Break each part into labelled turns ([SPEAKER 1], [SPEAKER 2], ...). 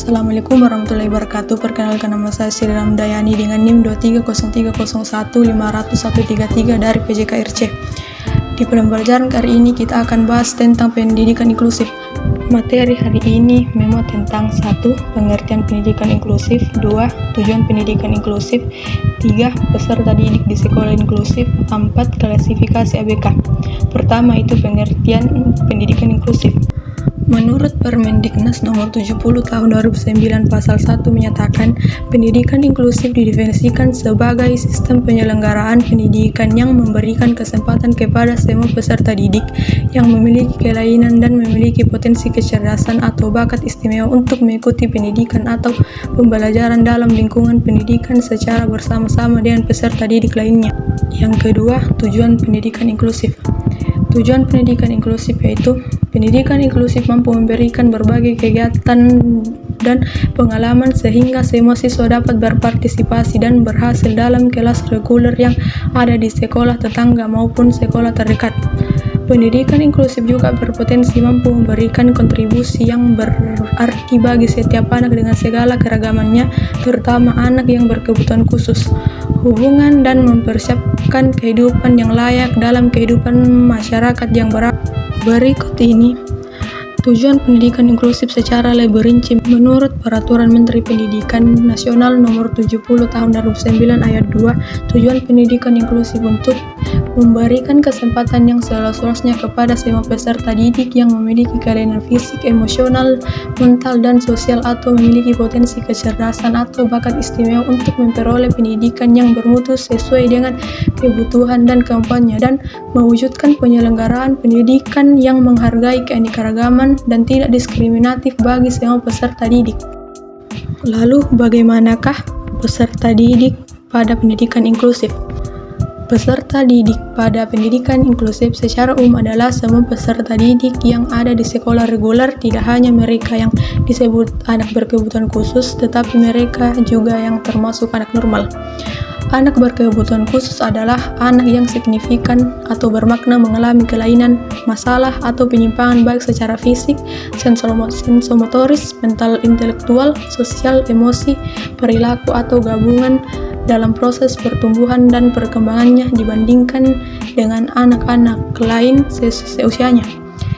[SPEAKER 1] Assalamualaikum warahmatullahi wabarakatuh. Perkenalkan, nama saya Sri Ramdayani dengan NIM 23030150133 dari PJKRC. Di pembelajaran kali ini kita akan bahas tentang pendidikan inklusif. Materi hari ini memuat tentang 1. Pengertian pendidikan inklusif, 2. Tujuan pendidikan inklusif, 3. Peserta didik di sekolah inklusif, 4. Klasifikasi ABK. Pertama itu pengertian pendidikan inklusif. Menurut Permendiknas nomor 70 tahun 2009 pasal 1 menyatakan pendidikan inklusif didefinisikan sebagai sistem penyelenggaraan pendidikan yang memberikan kesempatan kepada semua peserta didik yang memiliki kelainan dan memiliki potensi kecerdasan atau bakat istimewa untuk mengikuti pendidikan atau pembelajaran dalam lingkungan pendidikan secara bersama-sama dengan peserta didik lainnya. Yang kedua, tujuan pendidikan inklusif. Tujuan pendidikan inklusif yaitu pendidikan inklusif mampu memberikan berbagai kegiatan dan pengalaman sehingga semua siswa dapat berpartisipasi dan berhasil dalam kelas reguler yang ada di sekolah tetangga maupun sekolah terdekat. Pendidikan inklusif juga berpotensi mampu memberikan kontribusi yang berarti bagi setiap anak dengan segala keragamannya, terutama anak yang berkebutuhan khusus, hubungan dan mempersiapkan kehidupan yang layak dalam kehidupan masyarakat yang berikut ini. Tujuan pendidikan inklusif secara lebih rinci menurut Peraturan Menteri Pendidikan Nasional Nomor 70 Tahun 2009 Ayat 2, tujuan pendidikan inklusif untuk memberikan kesempatan yang seluas-luasnya kepada semua peserta didik yang memiliki kelainan fisik, emosional, mental, dan sosial atau memiliki potensi kecerdasan atau bakat istimewa untuk memperoleh pendidikan yang bermutu sesuai dengan kebutuhan dan kemampuannya dan mewujudkan penyelenggaraan pendidikan yang menghargai keanekaragaman dan tidak diskriminatif bagi semua peserta didik. Lalu, bagaimanakah peserta didik pada pendidikan inklusif? Peserta didik pada pendidikan inklusif secara umum adalah semua peserta didik yang ada di sekolah reguler, tidak hanya mereka yang disebut anak berkebutuhan khusus, tetapi mereka juga yang termasuk anak normal. Anak berkebutuhan khusus adalah anak yang signifikan atau bermakna mengalami kelainan, masalah, atau penyimpangan baik secara fisik, sensomotoris, mental, intelektual, sosial, emosi, perilaku, atau gabungan dalam proses pertumbuhan dan perkembangannya dibandingkan dengan anak-anak lain seusianya,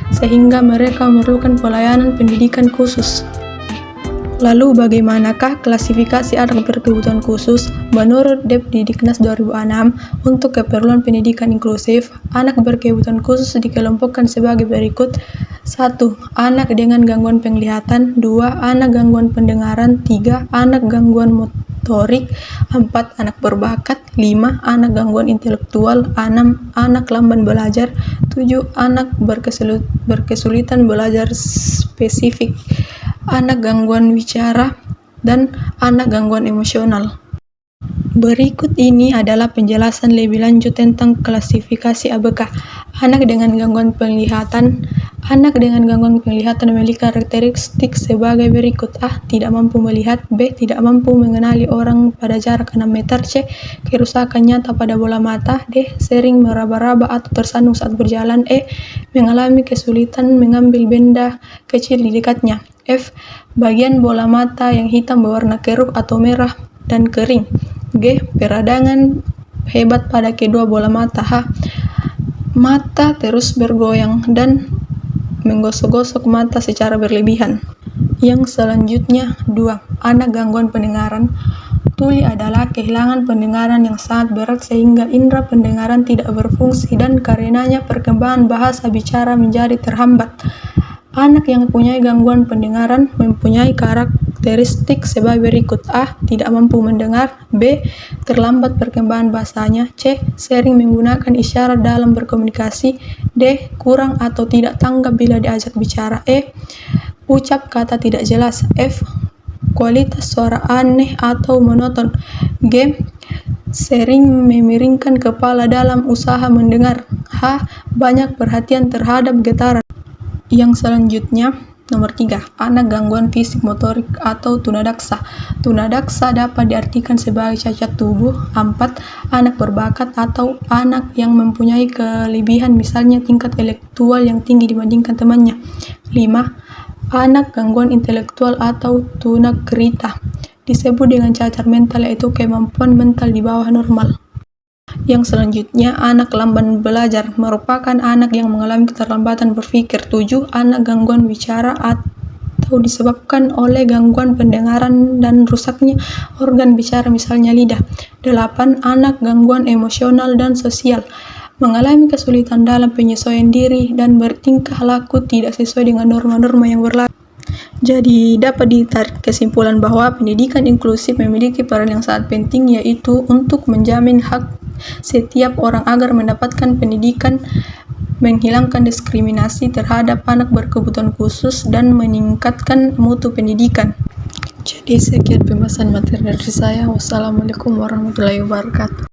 [SPEAKER 1] sehingga mereka memerlukan pelayanan pendidikan khusus. Lalu bagaimanakah klasifikasi anak berkebutuhan khusus? Menurut Depdiknas 2006, untuk keperluan pendidikan inklusif, anak berkebutuhan khusus dikelompokkan sebagai berikut. 1. Anak dengan gangguan penglihatan. 2. Anak gangguan pendengaran. 3. Anak gangguan motorik. 4. Anak berbakat. 5. Anak gangguan intelektual. 6. Anak lamban belajar. 7. Anak berkesulitan belajar spesifik. Anak gangguan bicara, dan anak gangguan emosional. Berikut ini adalah penjelasan lebih lanjut tentang klasifikasi ABK. Anak dengan gangguan penglihatan. Anak dengan gangguan penglihatan memiliki karakteristik sebagai berikut. A. Tidak mampu melihat. B. Tidak mampu mengenali orang pada jarak 6 meter. C. Kerusakan nyata pada bola mata. D. Sering meraba-raba atau tersandung saat berjalan. E. Mengalami kesulitan mengambil benda kecil di dekatnya. F. Bagian bola mata yang hitam berwarna keruh atau merah dan kering. G. Peradangan hebat pada kedua bola mata. H. Mata terus bergoyang dan menggosok-gosok mata secara berlebihan. Yang selanjutnya 2. Anak gangguan pendengaran. Tuli adalah kehilangan pendengaran yang sangat berat sehingga indera pendengaran tidak berfungsi dan karenanya perkembangan bahasa bicara menjadi terhambat. Anak yang mempunyai gangguan pendengaran mempunyai karakteristik sebagai berikut. A. Tidak mampu mendengar. B. Terlambat perkembangan bahasanya. C. Sering menggunakan isyarat dalam berkomunikasi. D. Kurang atau tidak tanggap bila diajak bicara. E. Ucap kata tidak jelas. F. Kualitas suara aneh atau monoton. G. Sering memiringkan kepala dalam usaha mendengar. H. Banyak perhatian terhadap getaran. Yang selanjutnya, nomor 3. Anak gangguan fisik motorik atau tunadaksa. Tunadaksa dapat diartikan sebagai cacat tubuh. 4. Anak berbakat atau anak yang mempunyai kelebihan, misalnya tingkat intelektual yang tinggi dibandingkan temannya. 5. Anak gangguan intelektual atau tunagrita disebut dengan cacat mental, yaitu kemampuan mental di bawah normal. Yang selanjutnya, anak lamban belajar merupakan anak yang mengalami keterlambatan berpikir. 7. Anak gangguan bicara atau disebabkan oleh gangguan pendengaran dan rusaknya organ bicara, misalnya lidah. 8. Anak gangguan emosional dan sosial mengalami kesulitan dalam penyesuaian diri dan bertingkah laku tidak sesuai dengan norma-norma yang berlaku. Jadi, dapat ditarik kesimpulan bahwa pendidikan inklusif memiliki peran yang sangat penting, yaitu untuk menjamin hak setiap orang agar mendapatkan pendidikan, menghilangkan diskriminasi terhadap anak berkebutuhan khusus, dan meningkatkan mutu pendidikan. Jadi, sekian pembahasan materi dari saya. Wassalamualaikum warahmatullahi wabarakatuh.